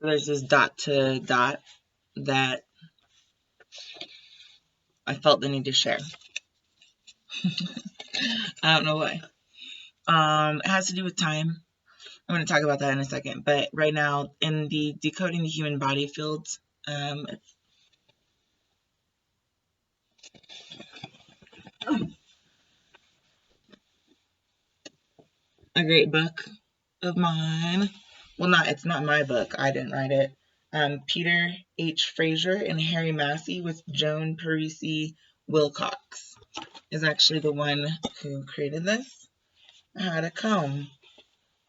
there's this dot to dot that I felt the need to share. I don't know why. It has to do with time. I'm going to talk about that in a second. But right now, in the decoding the human body field, a great book of mine. Well, it's not my book. I didn't write it. Peter H. Fraser and Harry Massey with Joan Parisi Wilcox is actually the one who created this. I had a comb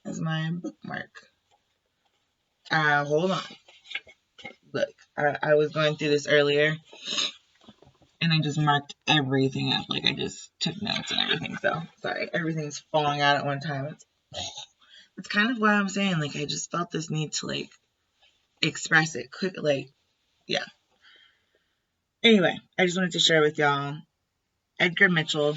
as my bookmark. Hold on. Look, I was going through this earlier, and I just marked everything up. Like, I just took notes and everything. So, sorry, everything's falling out at one time. It's kind of why I'm saying, like, I just felt this need to, like, express it quick. Like, yeah. Anyway, I just wanted to share with y'all Edgar Mitchell,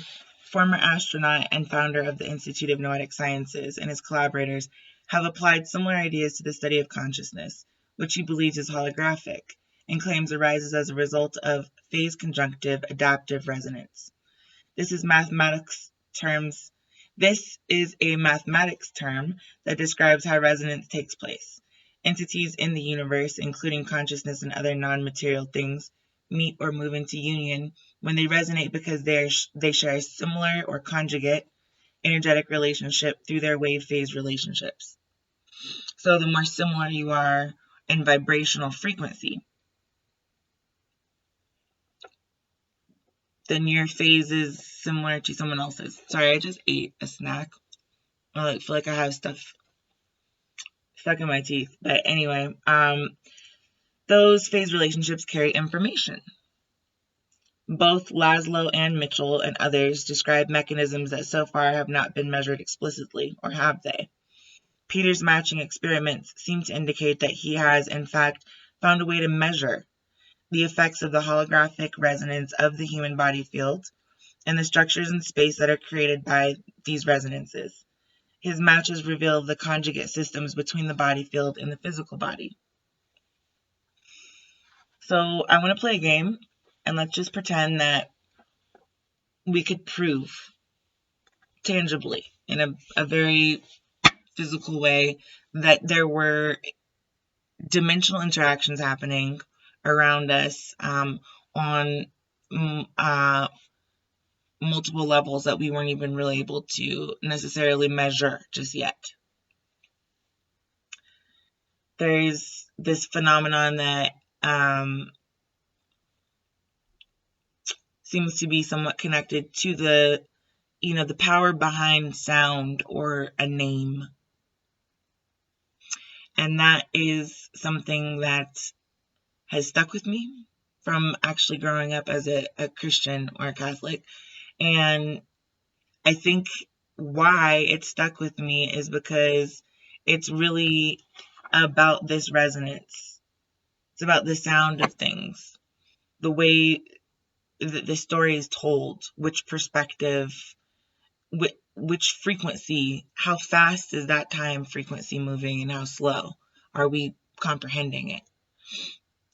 former astronaut and founder of the Institute of Noetic Sciences, and his collaborators have applied similar ideas to the study of consciousness, which he believes is holographic, and claims arises as a result of phase conjunctive adaptive resonance. This is a mathematics term that describes how resonance takes place. Entities in the universe, including consciousness and other non-material things, meet or move into union when they resonate because they share a similar or conjugate energetic relationship through their wave phase relationships. So the more similar you are in vibrational frequency, then your phase is similar to someone else's. Sorry, I just ate a snack. I feel like I have stuff stuck in my teeth. But anyway, those phase relationships carry information. Both Laszlo and Mitchell and others describe mechanisms that so far have not been measured explicitly, or have they? Peter's matching experiments seem to indicate that he has, in fact, found a way to measure the effects of the holographic resonance of the human body field and the structures in space that are created by these resonances. His matches reveal the conjugate systems between the body field and the physical body. So I want to play a game, and let's just pretend that we could prove tangibly in a very physical way that there were dimensional interactions happening around us on multiple levels that we weren't even really able to necessarily measure just yet. There's this phenomenon that seems to be somewhat connected to the power behind sound or a name. And that is something that has stuck with me from actually growing up as a Christian or a Catholic. And I think why it stuck with me is because it's really about this resonance. It's about the sound of things, the way the story is told, which perspective, which frequency, how fast is that time frequency moving and how slow are we comprehending it?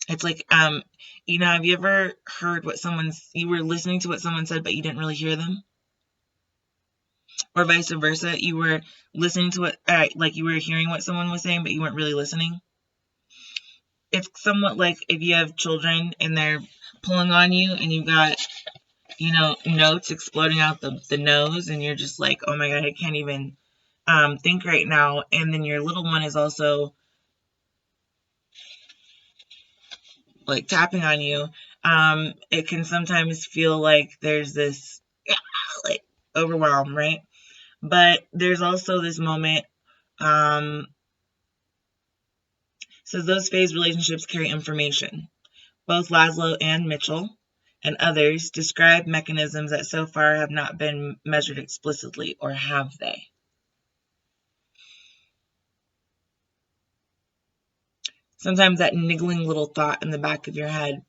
It's like, have you ever heard you were listening to what someone said, but you didn't really hear them? Or vice versa, you were listening to what, you were hearing what someone was saying, but you weren't really listening? It's somewhat like if you have children and they're pulling on you and you've got, notes exploding out the nose and you're just like, oh my God, I can't even think right now. And then your little one is also like tapping on you. It can sometimes feel like there's this like overwhelm, right? But there's also this moment. So those phase relationships carry information. Both Laszlo and Mitchell and others describe mechanisms that so far have not been measured explicitly, or have they? Sometimes that niggling little thought in the back of your head,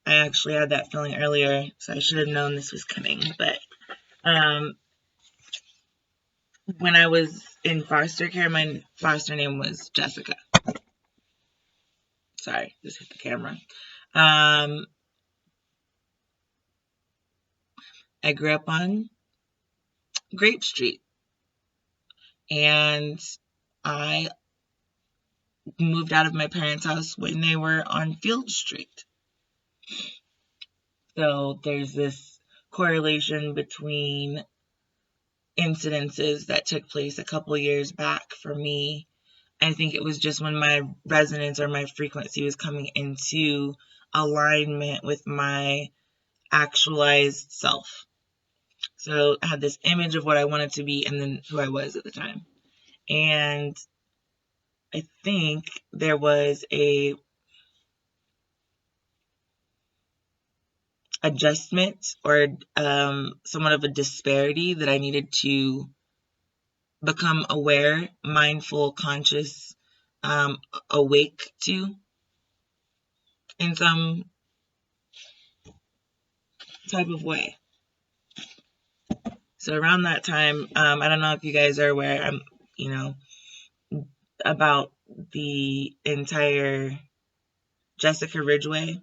I actually had that feeling earlier, so I should have known this was coming. But when I was in foster care, my foster name was Jessica. Sorry, just hit the camera. I grew up on Grape Street, and I moved out of my parents' house when they were on Field Street. So there's this correlation between incidences that took place a couple years back for me. I think it was just when my resonance or my frequency was coming into alignment with my actualized self. So I had this image of what I wanted to be and then who I was at the time. And I think there was a adjustment or somewhat of a disparity that I needed to become aware, mindful, conscious, awake to in some type of way. So around that time, I don't know if you guys are aware, about the entire Jessica Ridgway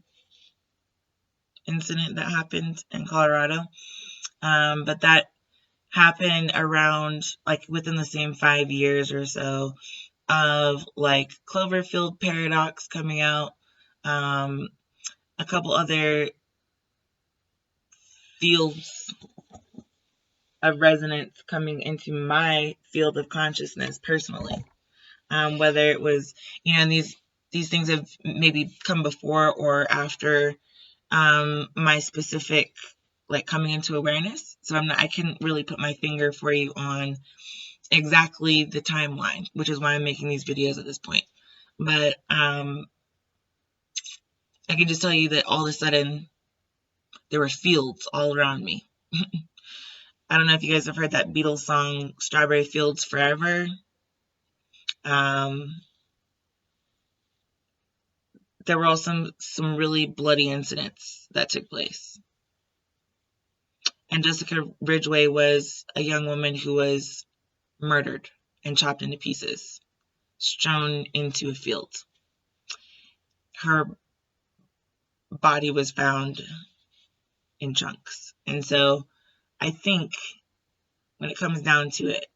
incident that happened in Colorado. But that happened around, like, within the same 5 years or so of, like, Cloverfield paradox coming out, a couple other fields of resonance coming into my field of consciousness personally. Whether it was, these things have maybe come before or after my specific, like, coming into awareness. So I couldn't really put my finger for you on exactly the timeline, which is why I'm making these videos at this point. But I can just tell you that all of a sudden there were fields all around me. I don't know if you guys have heard that Beatles song, Strawberry Fields Forever. There were also some really bloody incidents that took place. And Jessica Ridgway was a young woman who was murdered and chopped into pieces, strewn into a field. Her body was found in chunks. And so I think when it comes down to it,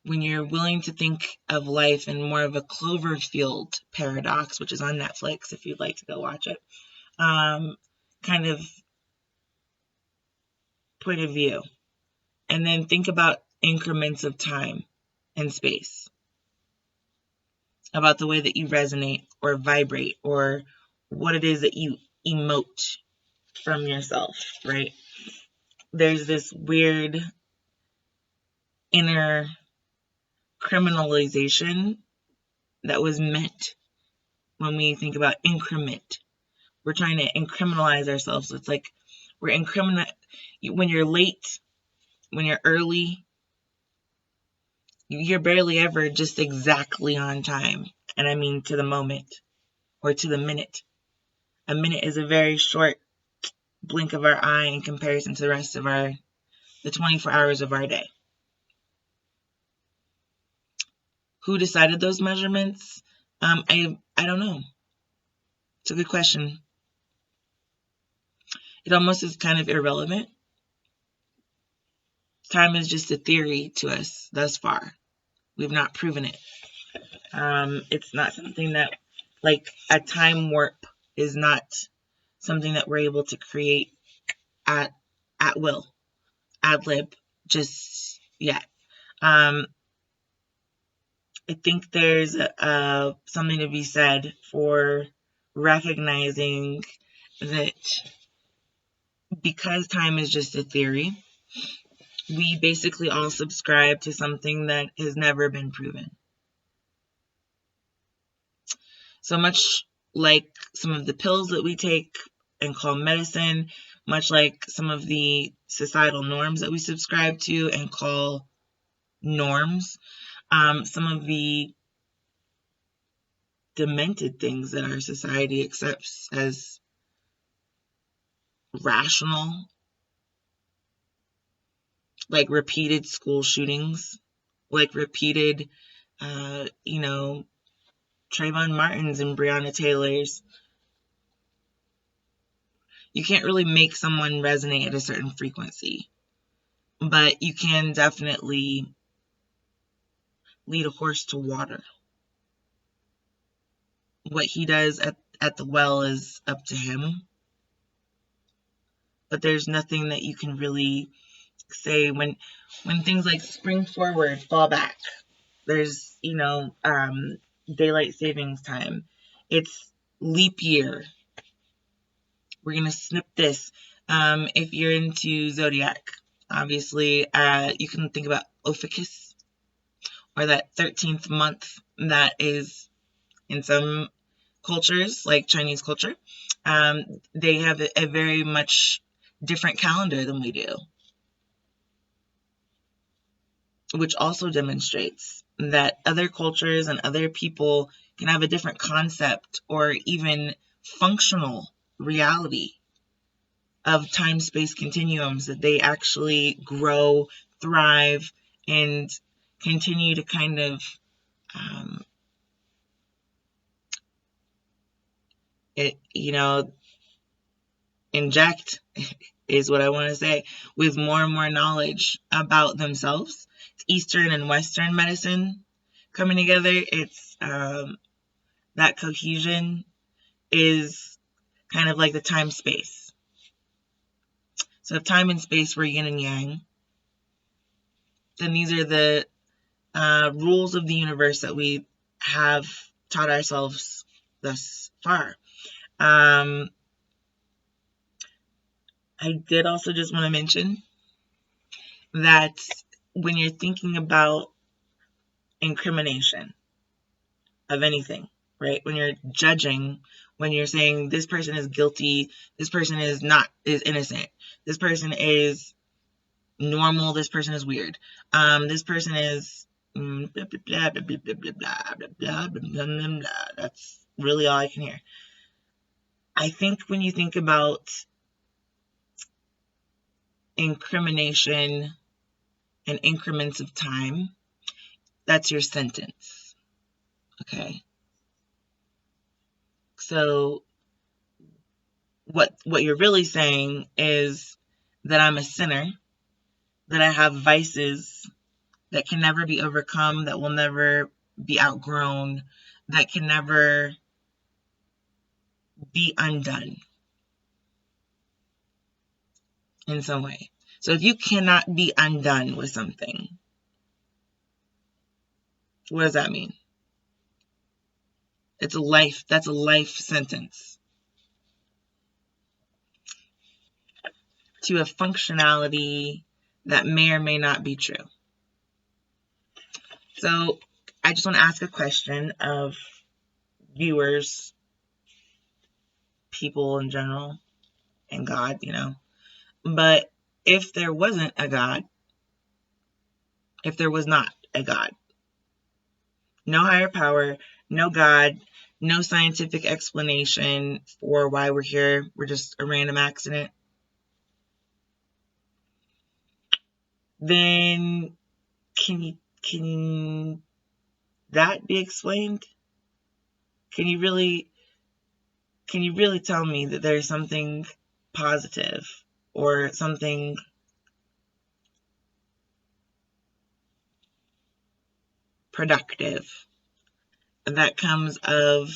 when you're willing to think of life in more of a Cloverfield paradox, which is on Netflix if you'd like to go watch it, kind of point of view, and then think about increments of time and space, about the way that you resonate or vibrate or what it is that you emote from yourself, right? There's this weird inner criminalization that was meant when we think about increment. We're trying to incriminalize ourselves. It's like we're when you're late, when you're early, you're barely ever just exactly on time. And I mean to the moment or to the minute. A minute is a very short blink of our eye in comparison to the rest of the 24 hours of our day. Who decided those measurements? I don't know. It's a good question. It almost is kind of irrelevant. Time is just a theory to us thus far. We've not proven it. It's not something that, like, a time warp is not something that we're able to create at will, ad lib, just yet. I think there's something to be said for recognizing that because time is just a theory, we basically all subscribe to something that has never been proven. So much like some of the pills that we take and call medicine, much like some of the societal norms that we subscribe to and call norms, some of the demented things that our society accepts as rational, like repeated school shootings, like repeated, Trayvon Martin's and Breonna Taylor's. You can't really make someone resonate at a certain frequency, but you can definitely lead a horse to water. What he does at the well is up to him, but there's nothing that you can really say when things like spring forward fall back. There's, daylight savings time. It's leap year. We're going to snip this. If you're into zodiac, obviously, you can think about Ophiuchus, or that 13th month that is in some cultures, like Chinese culture. They have a very much different calendar than we do, which also demonstrates that other cultures and other people can have a different concept or even functional reality of time-space continuums, that they actually grow, thrive, and continue to kind of inject is what I want to say, with more and more knowledge about themselves. It's Eastern and Western medicine coming together. It's that cohesion is kind of like the time-space. So if time and space were yin and yang, then these are the rules of the universe that we have taught ourselves thus far. I did also just want to mention that when you're thinking about incrimination of anything, right? When you're judging, when you're saying this person is guilty, this person is innocent, this person is normal, this person is weird, this person is blah, blah, blah, blah, blah, blah, blah, blah, blah, blah, blah, blah. That's really all I can hear. I think when you think about incrimination and increments of time, that's your sentence. Okay. So what you're really saying is that I'm a sinner, that I have vices that can never be overcome, that will never be outgrown, that can never be undone in some way. So if you cannot be undone with something, what does that mean? That's a life sentence to a functionality that may or may not be true. So I just want to ask a question of viewers, people in general, and God, But if there wasn't a God, if there was not a God, no higher power, no God, no scientific explanation for why we're here, we're just a random accident, then can that be explained? Can you really tell me that there's something positive or something productive that comes of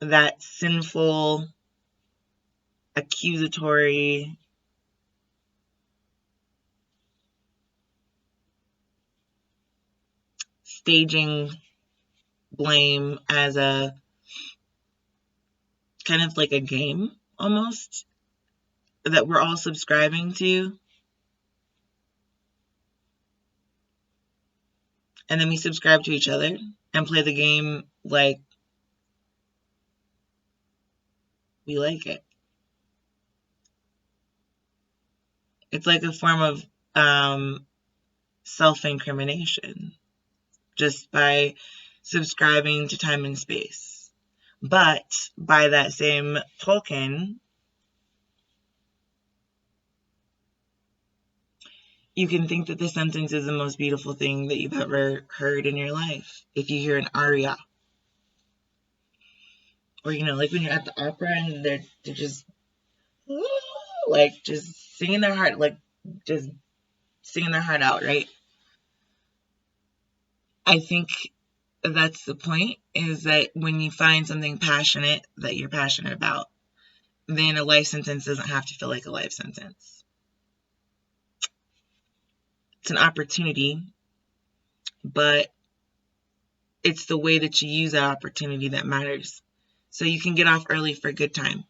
that sinful, accusatory, staging blame as a kind of like a game almost that we're all subscribing to, and then we subscribe to each other and play the game like we like it. It's like a form of self-incrimination just by subscribing to time and space. But by that same token, You can think that this sentence is the most beautiful thing that you've ever heard in your life. If you hear an aria, or like when you're at the opera and they're just like just singing their heart, like just singing their heart out, right? I think that's the point, is that when you find something passionate that you're passionate about, then a life sentence doesn't have to feel like a life sentence. It's an opportunity, but it's the way that you use that opportunity that matters. So you can get off early for good time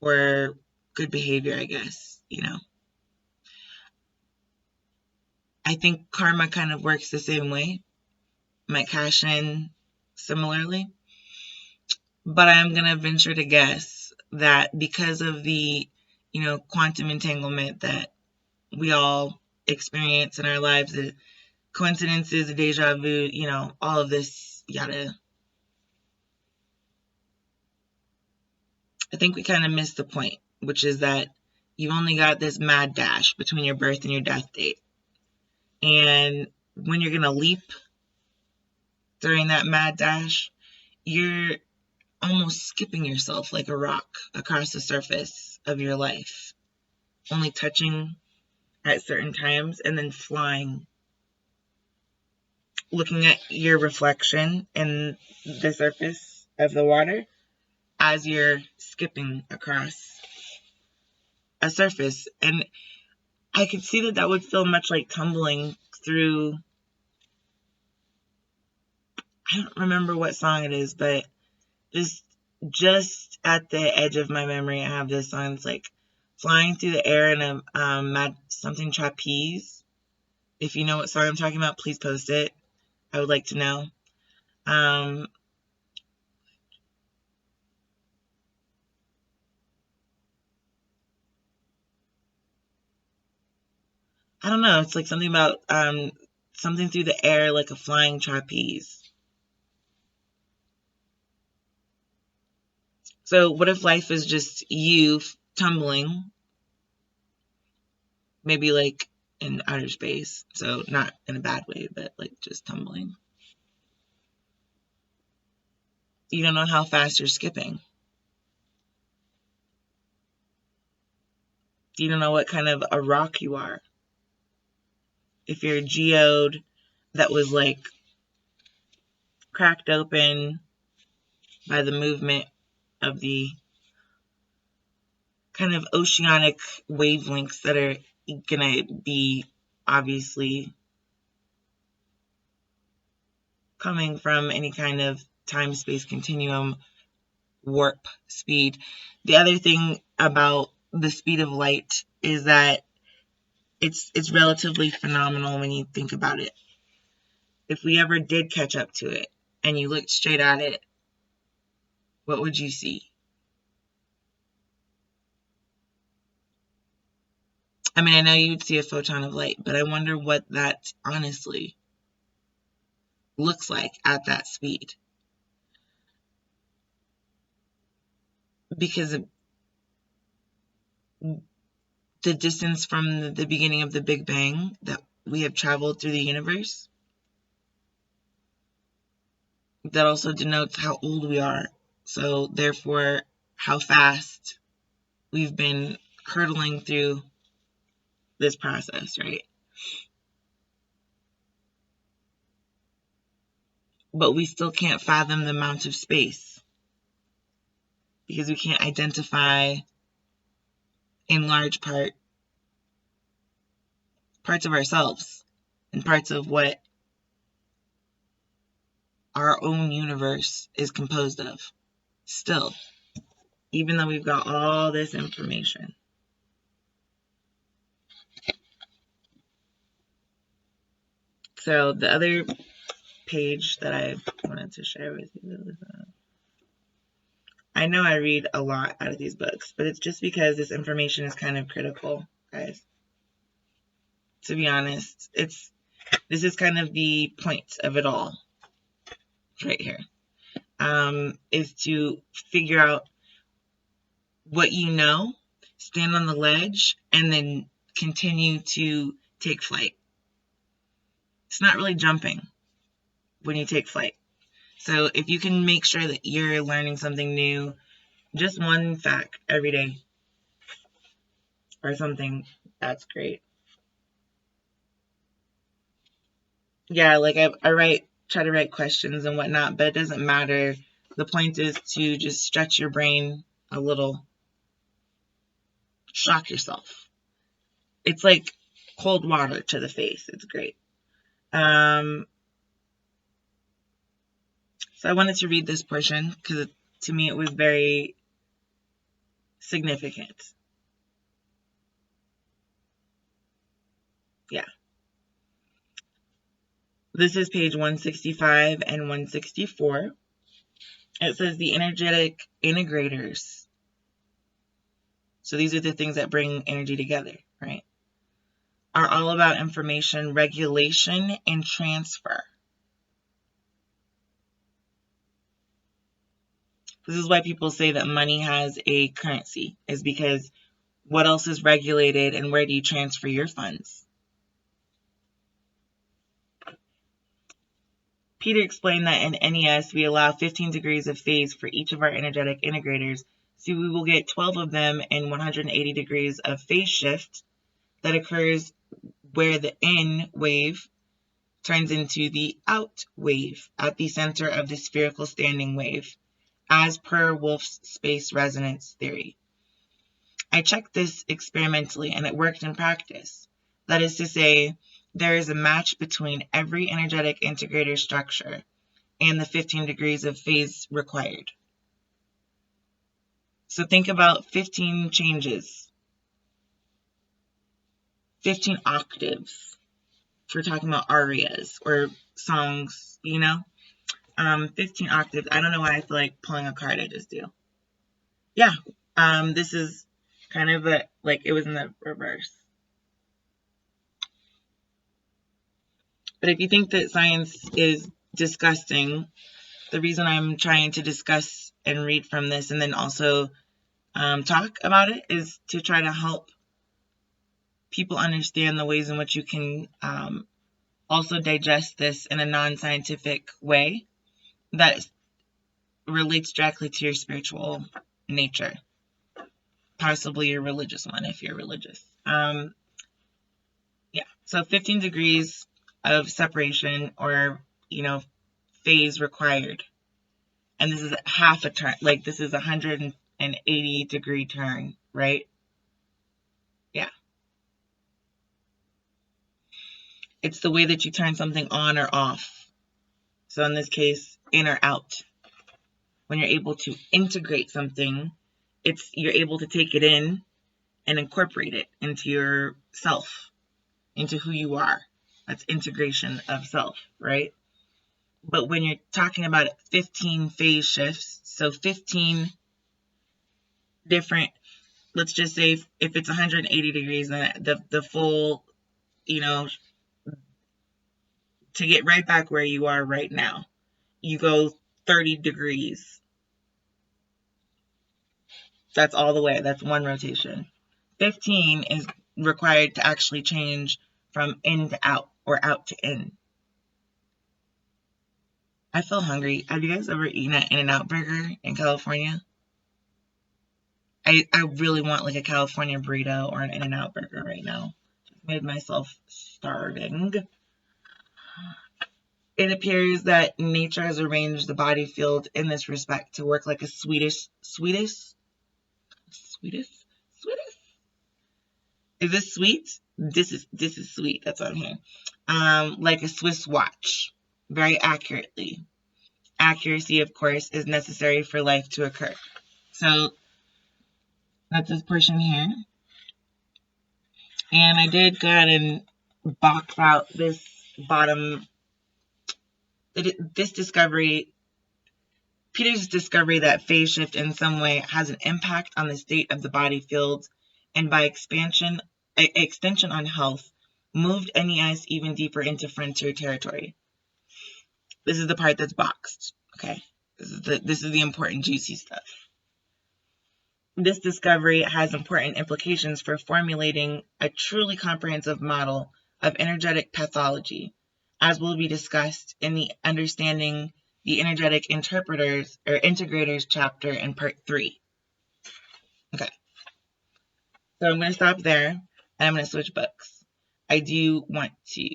or good behavior, I guess, I think karma kind of works the same way. Might cash in similarly. But I'm going to venture to guess that because of the, quantum entanglement that we all experience in our lives, the coincidences, the deja vu, all of this yada, I think we kind of missed the point, which is that you've only got this mad dash between your birth and your death date. And when you're going to leap during that mad dash, you're almost skipping yourself like a rock across the surface of your life, only touching at certain times and then flying, looking at your reflection in the surface of the water as you're skipping across a surface. And I could see that would feel much like tumbling through, I don't remember what song it is, but just at the edge of my memory, I have this song that's like flying through the air in a something trapeze. If you know what song I'm talking about, please post it. I would like to know. I don't know. It's like something about something through the air like a flying trapeze. So what if life is just you tumbling, maybe like in outer space? So not in a bad way, but like just tumbling. You don't know how fast you're skipping. You don't know what kind of a rock you are. If you're a geode that was like cracked open by the movement of the kind of oceanic wavelengths that are gonna be obviously coming from any kind of time-space continuum warp speed. The other thing about the speed of light is that it's relatively phenomenal when you think about it. If we ever did catch up to it and you looked straight at it, what would you see? I mean, I know you'd see a photon of light, but I wonder what that honestly looks like at that speed. Because the distance from the beginning of the Big Bang that we have traveled through the universe, that also denotes how old we are. So therefore, how fast we've been hurtling through this process, right? But we still can't fathom the amount of space because we can't identify, in large part, parts of ourselves and parts of what our own universe is composed of. Still, even though we've got all this information. So the other page that I wanted to share with you is, I know I read a lot out of these books, but it's just because this information is kind of critical, guys. To be honest, this is kind of the point of it all, right here, is to figure out what you know, stand on the ledge, and then continue to take flight. It's not really jumping when you take flight. So if you can make sure that you're learning something new, just one fact every day or something, that's great. Yeah, like I try to write questions and whatnot, but it doesn't matter. The point is to just stretch your brain a little, shock yourself. It's like cold water to the face. It's great. So I wanted to read this portion because to me it was very significant. Yeah. This is page 165 and 164. It says the energetic integrators. So these are the things that bring energy together, right? Are all about information regulation and transfer. This is why people say that money has a currency, is because what else is regulated and where do you transfer your funds? Peter explained that in NES, we allow 15 degrees of phase for each of our energetic integrators, so we will get 12 of them in 180 degrees of phase shift that occurs where the in wave turns into the out wave at the center of the spherical standing wave, as per Wolf's space resonance theory. I checked this experimentally and it worked in practice. That is to say, there is a match between every energetic integrator structure and the 15 degrees of phase required. So think about 15 changes, 15 octaves, if we're talking about arias or songs, 15 octaves. I don't know why I feel like pulling a card. I just do. Yeah, this is kind of like it was in the reverse. But if you think that science is disgusting, the reason I'm trying to discuss and read from this and then also talk about it is to try to help people understand the ways in which you can also digest this in a non-scientific way that relates directly to your spiritual nature, possibly your religious one if you're religious. Yeah, so 15 degrees of separation or, phase required. And this is half a turn, like this is a 180 degree turn, right? Yeah. It's the way that you turn something on or off. So in this case, in or out. When you're able to integrate something, you're able to take it in and incorporate it into yourself, into who you are. That's integration of self, right? But when you're talking about 15 phase shifts, so 15 different, let's just say if it's 180 degrees, then the full, to get right back where you are right now, you go 30 degrees. That's all the way. That's one rotation. 15 is required to actually change from in to out or out to in. I feel hungry. Have you guys ever eaten an In-N-Out burger in California? I really want like a California burrito or an In-N-Out burger right now. Just made myself starving. It appears that nature has arranged the body field in this respect to work like a Swedish? Is this sweet? This is sweet. That's what I'm hearing. Like a Swiss watch, very accurately. Accuracy, of course, is necessary for life to occur. So that's this portion here. And I did go ahead and box out this bottom. This discovery, Peter's discovery that phase shift in some way has an impact on the state of the body field, and by extension on health, moved NES even deeper into frontier territory. This is the part that's boxed. Okay, this is the important juicy stuff. This discovery has important implications for formulating a truly comprehensive model of energetic pathology, as will be discussed in the Understanding the Energetic Interpreters or Integrators chapter in part 3. Okay, so I'm going to stop there and I'm going to switch books. I do want to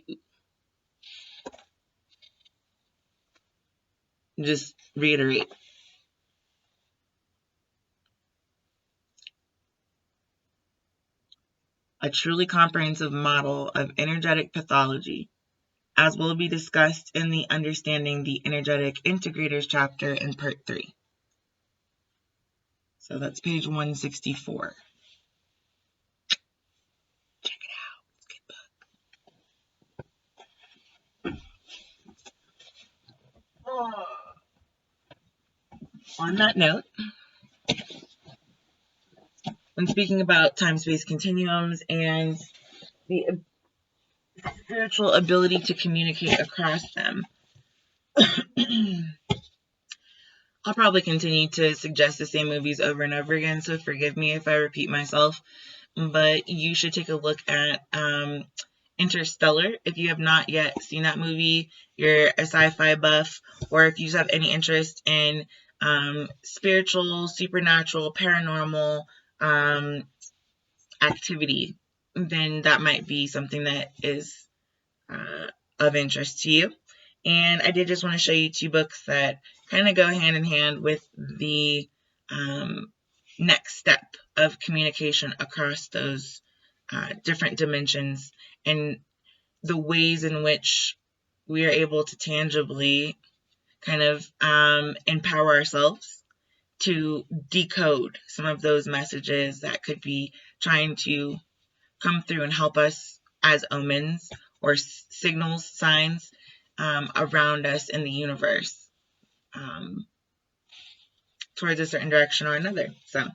just reiterate. A truly comprehensive model of energetic pathology, as will be discussed in the Understanding the Energetic Integrators chapter in part 3. So that's page 164. Check it out. It's a good book. On that note, when speaking about time-space continuums and the spiritual ability to communicate across them, I'll probably continue to suggest the same movies over and over again, so forgive me if I repeat myself, but you should take a look at Interstellar. If you have not yet seen that movie, you're a sci-fi buff, or if you have any interest in spiritual, supernatural, paranormal activity, then that might be something that is of interest to you. And I did just want to show you 2 books that kind of go hand in hand with the next step of communication across those different dimensions and the ways in which we are able to tangibly kind of empower ourselves to decode some of those messages that could be trying to come through and help us as omens or signals, signs around us in the universe towards a certain direction or another. So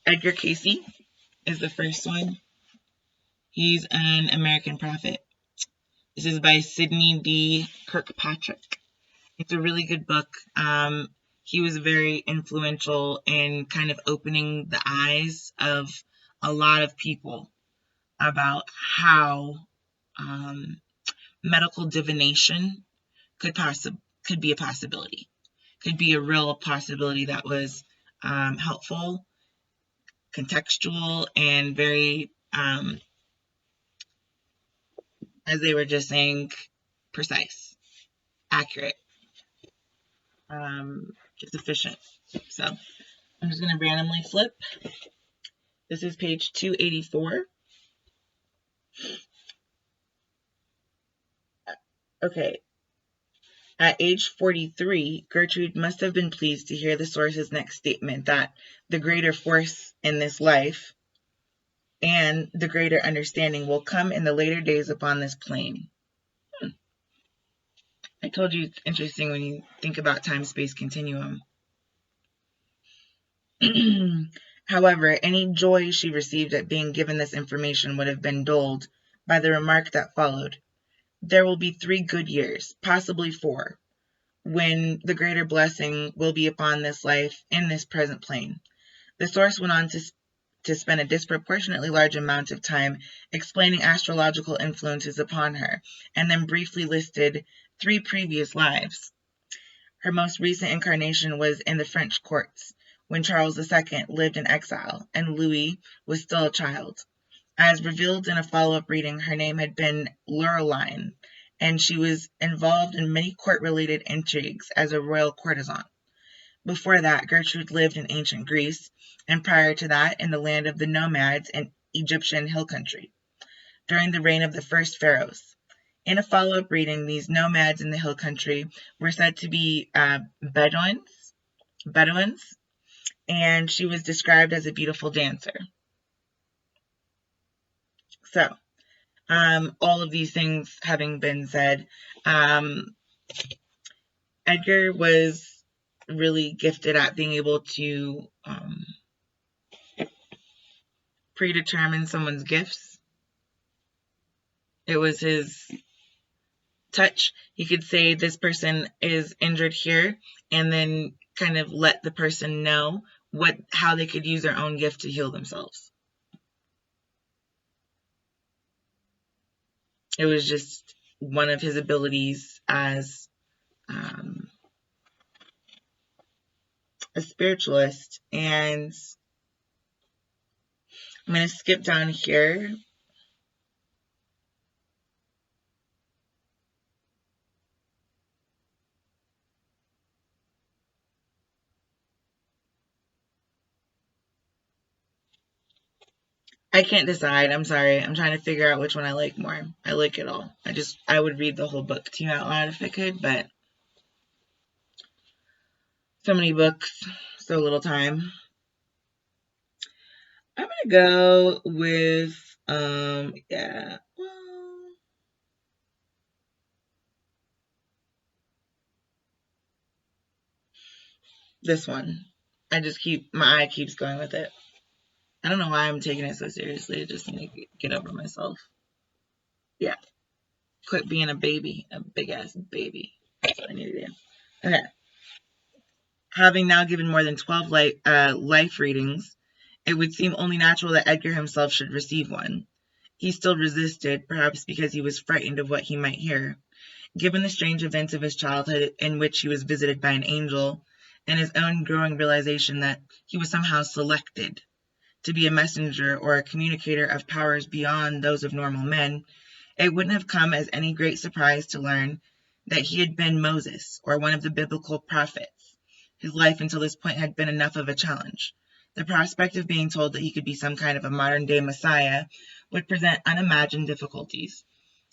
Edgar Cayce is the first one. He's an American prophet. This is by Sidney D. Kirkpatrick. It's a really good book. He was very influential in kind of opening the eyes of a lot of people about how medical divination could be a possibility, could be a real possibility that was helpful, contextual, and very, as they were just saying, precise, accurate, just efficient. So I'm just going to randomly flip. This is page 284. Okay. At age 43, Gertrude must have been pleased to hear the source's next statement that the greater force in this life and the greater understanding will come in the later days upon this plane. I told you it's interesting when you think about time-space continuum. However, any joy she received at being given this information would have been dulled by the remark that followed. There will be 3 good years, possibly 4, when the greater blessing will be upon this life in this present plane. The source went on to spend a disproportionately large amount of time explaining astrological influences upon her, and then briefly listed 3 previous lives. Her most recent incarnation was in the French courts, when Charles II lived in exile, and Louis was still a child. As revealed in a follow-up reading, her name had been Laureline, and she was involved in many court-related intrigues as a royal courtesan. Before that, Gertrude lived in ancient Greece, and prior to that, in the land of the nomads in Egyptian hill country, during the reign of the first pharaohs. In a follow-up reading, these nomads in the hill country were said to be Bedouins, and she was described as a beautiful dancer. So, all of these things having been said, Edgar was really gifted at being able to predetermine someone's gifts. It was his touch. He could say this person is injured here and then kind of let the person know how they could use their own gift to heal themselves. It was just one of his abilities as a spiritualist. And I'm going to skip down here. I can't decide. I'm sorry. I'm trying to figure out which one I like more. I like it all. I would read the whole book to you out loud if I could, but so many books, so little time. I'm going to go with, this one. My eye keeps going with it. I don't know why I'm taking it so seriously. I just need to get over myself. Yeah. Quit being a baby. A big ass baby. That's what I need to do. Okay. Having now given more than 12 life readings, it would seem only natural that Edgar himself should receive one. He still resisted, perhaps because he was frightened of what he might hear. Given the strange events of his childhood in which he was visited by an angel, and his own growing realization that he was somehow selected to be a messenger or a communicator of powers beyond those of normal men, it wouldn't have come as any great surprise to learn that he had been Moses or one of the biblical prophets. His life until this point had been enough of a challenge. The prospect of being told that he could be some kind of a modern-day Messiah would present unimagined difficulties.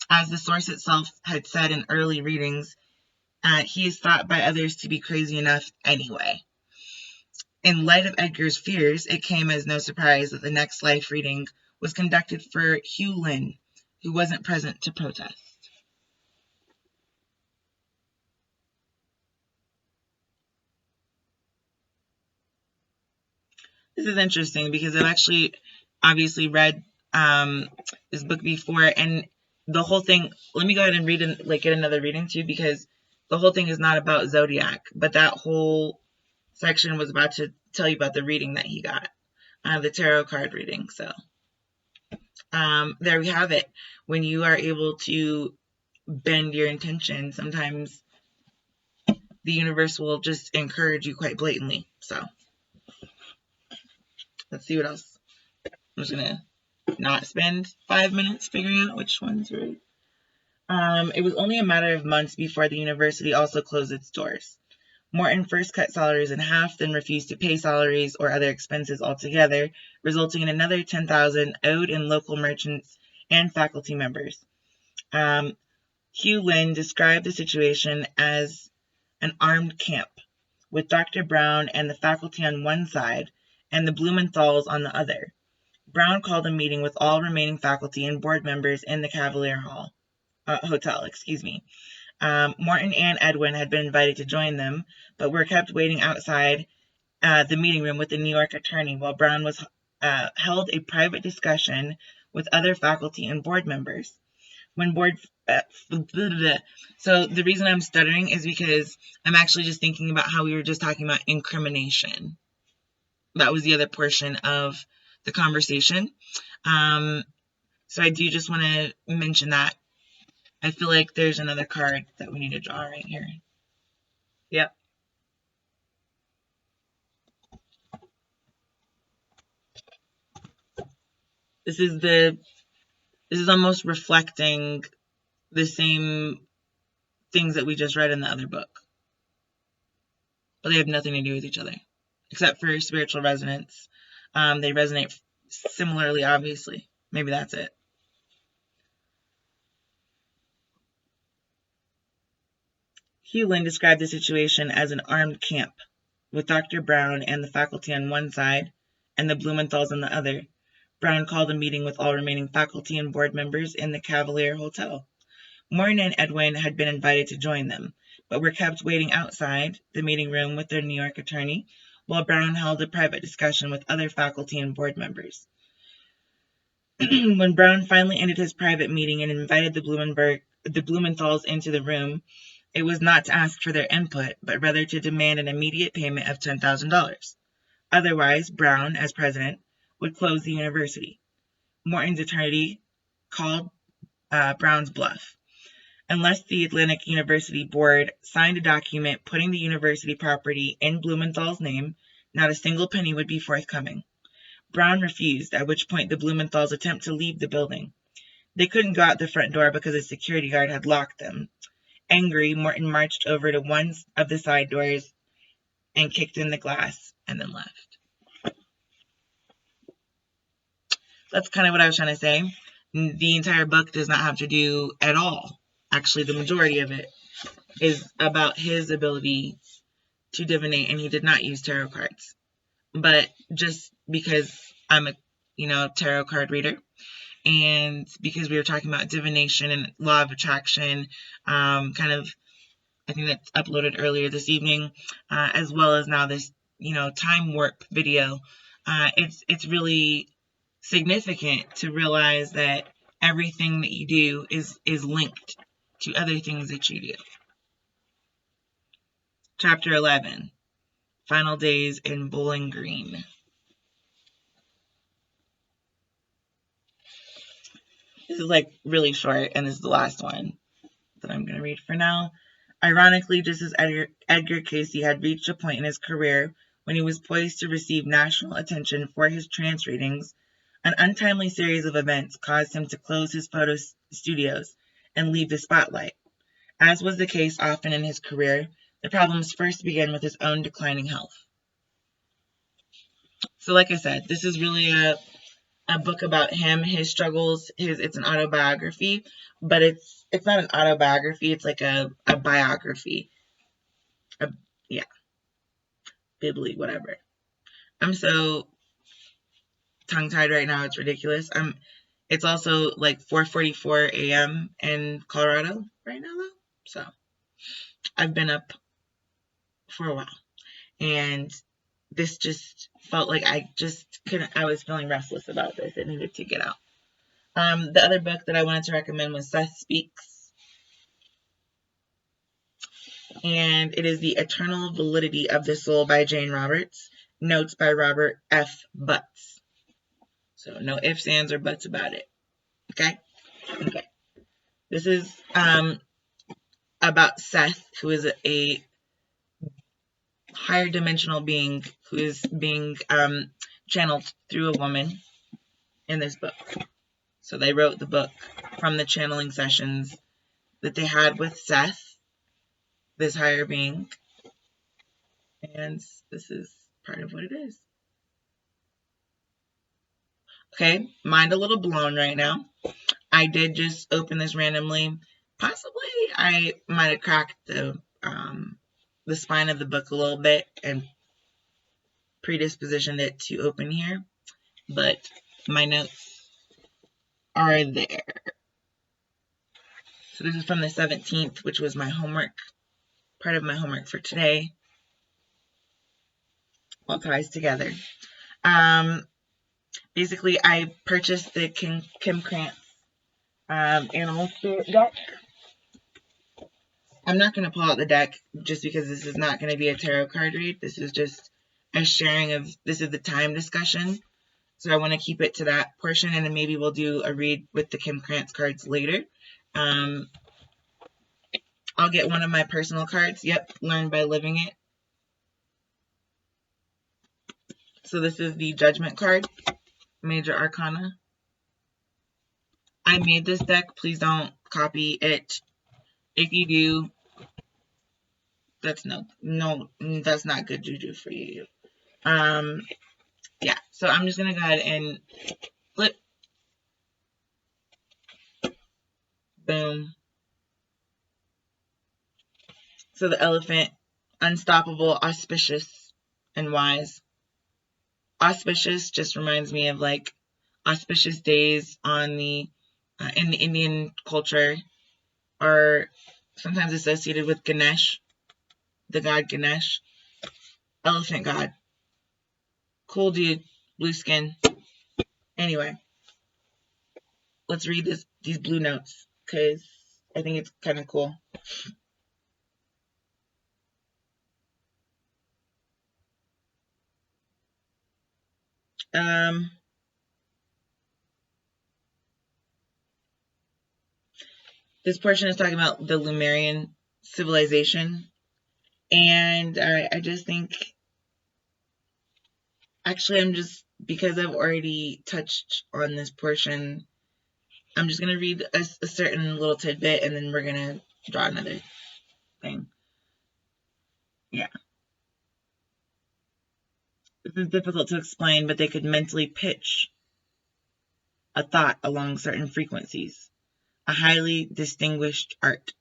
As the source itself had said in early readings, he is thought by others to be crazy enough anyway. In light of Edgar's fears, it came as no surprise that the next life reading was conducted for Hugh Lynn, who wasn't present to protest. This is interesting because I've actually obviously read this book before, and the whole thing, let me go ahead and read and get another reading too, because the whole thing is not about Zodiac, but that whole section was about to tell you about the reading that he got, the tarot card reading. So there we have it. When you are able to bend your intention, sometimes the universe will just encourage you quite blatantly. So let's see what else. I'm just gonna not spend 5 minutes figuring out which one's right. It was only a matter of months before the university also closed its doors. Morton first cut salaries in half, then refused to pay salaries or other expenses altogether, resulting in another $10,000 owed in local merchants and faculty members. Hugh Lynn described the situation as an armed camp, with Dr. Brown and the faculty on one side and the Blumenthals on the other. Brown called a meeting with all remaining faculty and board members in the Cavalier Hotel. Morton and Edwin had been invited to join them, but were kept waiting outside the meeting room with the New York attorney while Brown held a private discussion with other faculty and board members. So the reason I'm stuttering is because I'm actually just thinking about how we were just talking about incrimination. That was the other portion of the conversation. So I do just want to mention that. I feel like there's another card that we need to draw right here. Yep. This is almost reflecting the same things that we just read in the other book. But they have nothing to do with each other. Except for spiritual resonance. They resonate similarly, obviously. Maybe that's it. Hugh Lynn described the situation as an armed camp, with Dr. Brown and the faculty on one side, and the Blumenthals on the other. Brown called a meeting with all remaining faculty and board members in the Cavalier Hotel. Morton and Edwin had been invited to join them, but were kept waiting outside the meeting room with their New York attorney, while Brown held a private discussion with other faculty and board members. When Brown finally ended his private meeting and invited the Blumenthals into the room, it was not to ask for their input, but rather to demand an immediate payment of $10,000. Otherwise, Brown, as president, would close the university. Morton's attorney called Brown's bluff. Unless the Atlantic University Board signed a document putting the university property in Blumenthal's name, not a single penny would be forthcoming. Brown refused, at which point the Blumenthals attempt to leave the building. They couldn't go out the front door because a security guard had locked them. Angry, Morton marched over to one of the side doors and kicked in the glass and then left. That's kind of what I was trying to say. The entire book does not have to do at all. Actually, the majority of it is about his ability to divinate, and he did not use tarot cards. But just because I'm a tarot card reader, and because we were talking about divination and law of attraction, I think that's uploaded earlier this evening, as well as now this time warp video. It's really significant to realize that everything that you do is linked to other things that you do. Chapter 11, Final Days in Bowling Green. This is really short, and this is the last one that I'm going to read for now. Ironically, just as Edgar Cayce had reached a point in his career when he was poised to receive national attention for his trance readings, an untimely series of events caused him to close his photo studios and leave the spotlight. As was the case often in his career, the problems first began with his own declining health. So like I said, this is really a book about him, his struggles. It's an autobiography, but it's not an autobiography. It's like a biography. Bibli, whatever. I'm so tongue-tied right now. It's ridiculous. It's also 4:44 a.m. in Colorado right now, though. So I've been up for a while, and this just felt like I just couldn't. I was feeling restless about this. It needed to get out. The other book that I wanted to recommend was Seth Speaks, and it is The Eternal Validity of the Soul by Jane Roberts. Notes by Robert F. Butts. So no ifs, ands, or buts about it. Okay. This is about Seth, who is a higher dimensional being who is being channeled through a woman in this book. So they wrote the book from the channeling sessions that they had with Seth, this higher being, and this is part of what it is. Okay, mind a little blown right now. I did just open this randomly. Possibly I might have cracked the spine of the book a little bit and predispositioned it to open here, but my notes are there. So this is from the 17th, which was my homework, part of my homework for today. All ties together. Basically, I purchased the Kim Krantz Animal Spirit deck. I'm not going to pull out the deck just because this is not going to be a tarot card read. This is just a sharing of, this is the time discussion. So I want to keep it to that portion, and then maybe we'll do a read with the Kim Krantz cards later. I'll get one of my personal cards. Yep, Learn by Living It. So this is the Judgment card, Major Arcana. I made this deck. Please don't copy it. If you do, that's that's not good juju for you. Yeah, so I'm just going to go ahead and flip. Boom. So the elephant, unstoppable, auspicious, and wise. Auspicious just reminds me of auspicious days on the in the Indian culture are sometimes associated with Ganesh, the god Ganesh, elephant god. Cool dude, blue skin. Anyway, let's read these blue notes because I think it's kind of cool. Um, this portion is talking about the Lemurian civilization, and I just think, actually, because I've already touched on this portion, I'm just going to read a certain little tidbit, and then we're going to draw another thing. Yeah. This is difficult to explain, but they could mentally pitch a thought along certain frequencies, a highly distinguished art,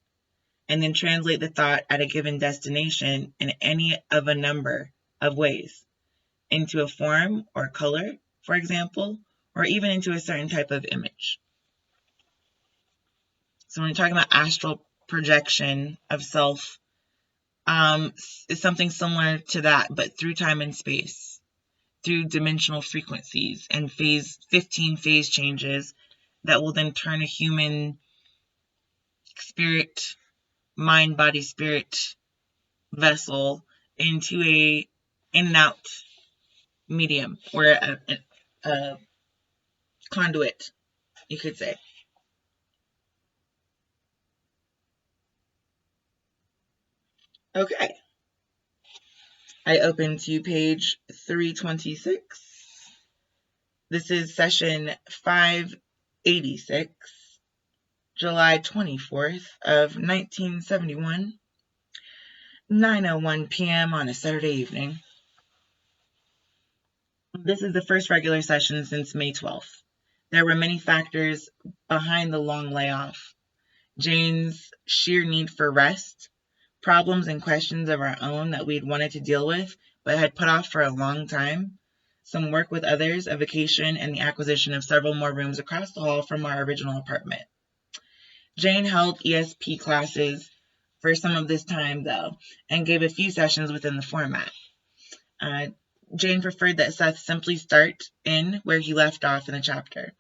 and then translate the thought at a given destination in any of a number of ways into a form or color, for example, or even into a certain type of image. So when you're talking about astral projection of self, it's something similar to that, but through time and space, through dimensional frequencies and 15 phase changes that will then turn a human spirit, mind, body, spirit vessel into a in and out medium, or a conduit, you could say. Okay. I open to page 326. This is session 586, July 24th of 1971, 9:01 p.m. on a Saturday evening. This is the first regular session since May 12th. There were many factors behind the long layoff. Jane's sheer need for rest, problems and questions of our own that we'd wanted to deal with but had put off for a long time, some work with others, a vacation, and the acquisition of several more rooms across the hall from our original apartment. Jane held ESP classes for some of this time, though, and gave a few sessions within the format. Jane preferred that Seth simply start in where he left off in the chapter,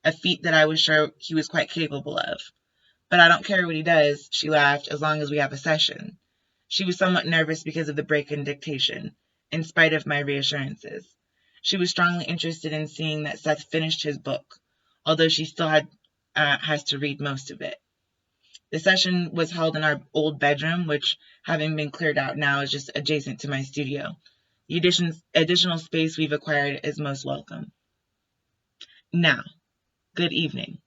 a feat that I was sure he was quite capable of. But I don't care what he does, she laughed, as long as we have a session. She was somewhat nervous because of the break in dictation, in spite of my reassurances. She was strongly interested in seeing that Seth finished his book, although she still has to read most of it. The session was held in our old bedroom, which, having been cleared out now, is just adjacent to my studio. The additional space we've acquired is most welcome. Now, good evening.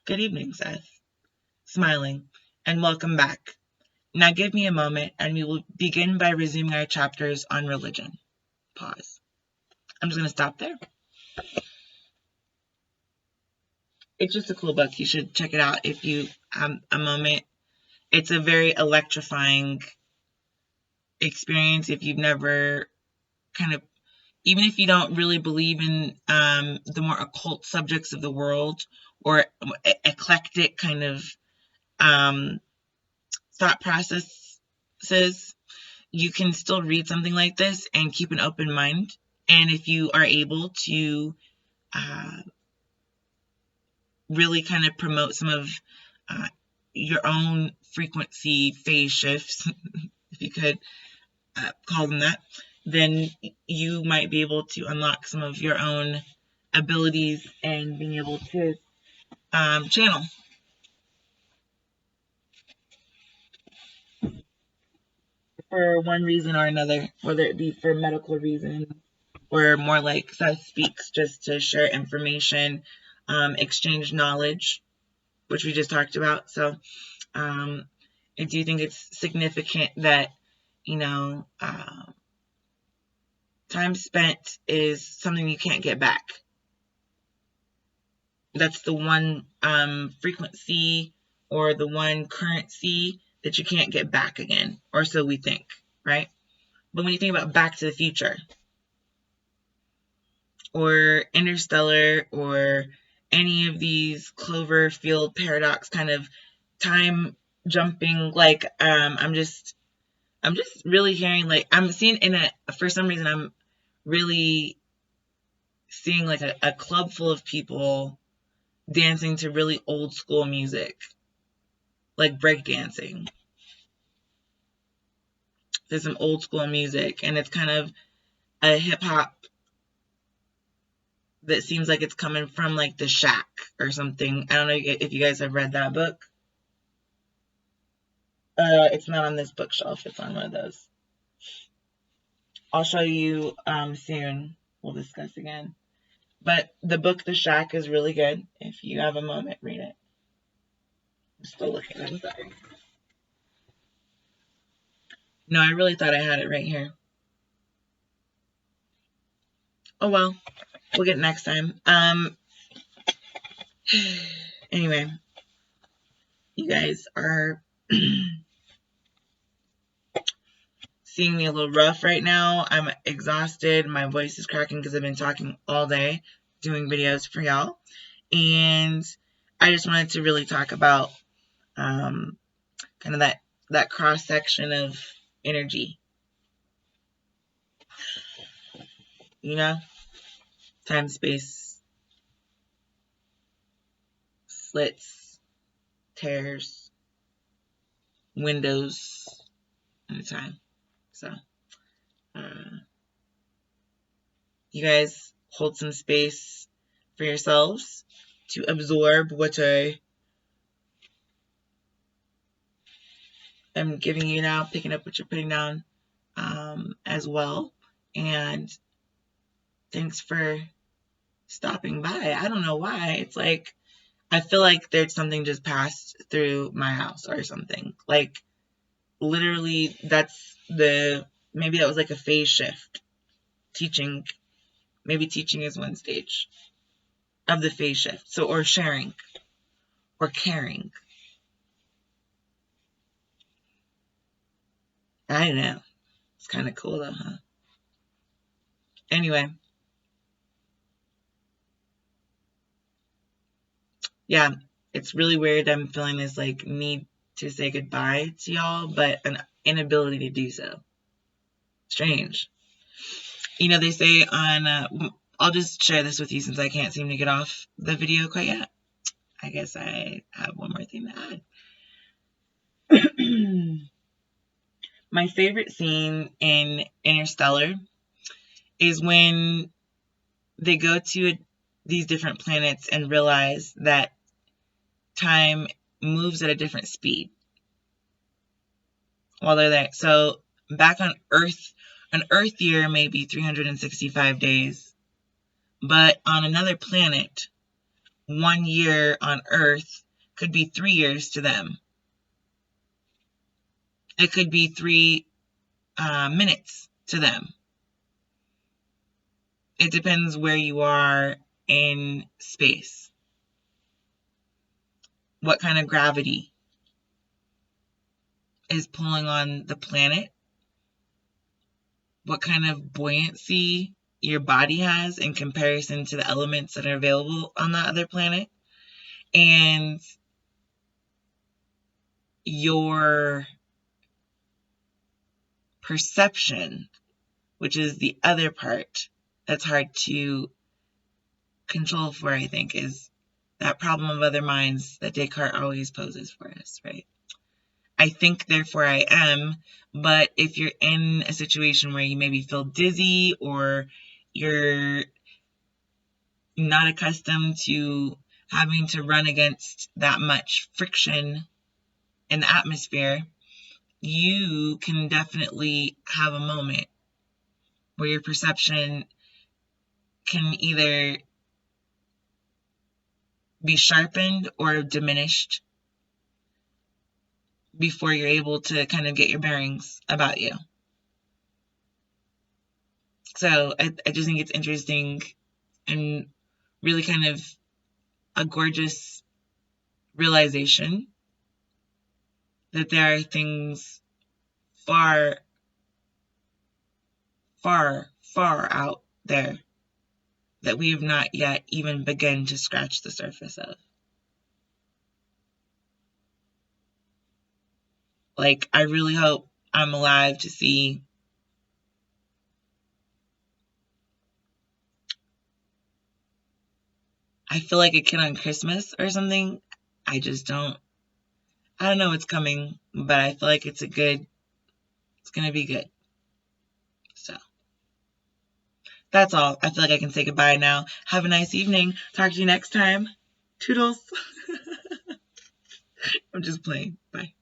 Good evening, Seth. Smiling, and welcome back. Now give me a moment, and we will begin by resuming our chapters on religion. Pause. I'm just going to stop there. It's just a cool book. You should check it out if you have a moment. It's a very electrifying experience if you've never kind of, even if you don't really believe in the more occult subjects of the world, or eclectic kind of thought processes, you can still read something like this and keep an open mind. And if you are able to really kind of promote some of your own frequency phase shifts, if you could call them that, then you might be able to unlock some of your own abilities and being able to channel. For one reason or another, whether it be for medical reasons or more like Seth speaks, just to share information, exchange knowledge, which we just talked about. So I do think it's significant that, time spent is something you can't get back. That's the one frequency or the one currency that you can't get back again, or so we think, right? But when you think about Back to the Future or Interstellar or any of these Cloverfield paradox kind of time jumping, like I'm just really hearing, like, I'm seeing for some reason I'm really seeing like a club full of people dancing to really old school music, like breakdancing. There's some old school music, and it's kind of a hip hop that seems like it's coming from like the shack or something. I don't know if you guys have read that book. It's not on this bookshelf. It's on one of those. I'll show you soon. We'll discuss again. But the book The Shack is really good. If you have a moment, read it. I'm still looking. I'm sorry. No, I really thought I had it right here. Oh well, we'll get it next time. Anyway, you guys are seeing me a little rough right now. I'm exhausted. My voice is cracking because I've been talking all day, doing videos for y'all. And I just wanted to really talk about kind of that cross section of energy. You know, time, space, slits, tears, windows, and time. So, you guys hold some space for yourselves to absorb what I am giving you now, picking up what you're putting down as well. And thanks for stopping by. I don't know why. It's like, I feel like there's something just passed through my house or something. Like, literally, maybe that was like a phase shift. Maybe teaching is one stage of the phase shift. So, or sharing, or caring. I don't know. It's kind of cool though, huh? Anyway. Yeah, it's really weird. I'm feeling this like need to say goodbye to y'all, but an inability to do so. Strange. You know, they say on, I'll just share this with you since I can't seem to get off the video quite yet. I guess I have one more thing to add. My favorite scene in Interstellar is when they go to these different planets and realize that time moves at a different speed while they're there. So back on Earth, an Earth year may be 365 days, but on another planet, 1 year on Earth could be 3 years to them. It could be 3 minutes to them. It depends where you are in space. What kind of gravity is pulling on the planet? What kind of buoyancy your body has in comparison to the elements that are available on that other planet? And your perception, which is the other part that's hard to control for, I think, is that problem of other minds that Descartes always poses for us, right? I think, therefore I am, but if you're in a situation where you maybe feel dizzy or you're not accustomed to having to run against that much friction in the atmosphere, you can definitely have a moment where your perception can either be sharpened or diminished before you're able to kind of get your bearings about you. So I just think it's interesting and really kind of a gorgeous realization that there are things far, far, far out there that we have not yet even begun to scratch the surface of. Like, I really hope I'm alive to see I feel like a kid on Christmas or something. I don't know what's coming, but I feel like it's going to be good. So, that's all. I feel like I can say goodbye now. Have a nice evening. Talk to you next time. Toodles. I'm just playing. Bye.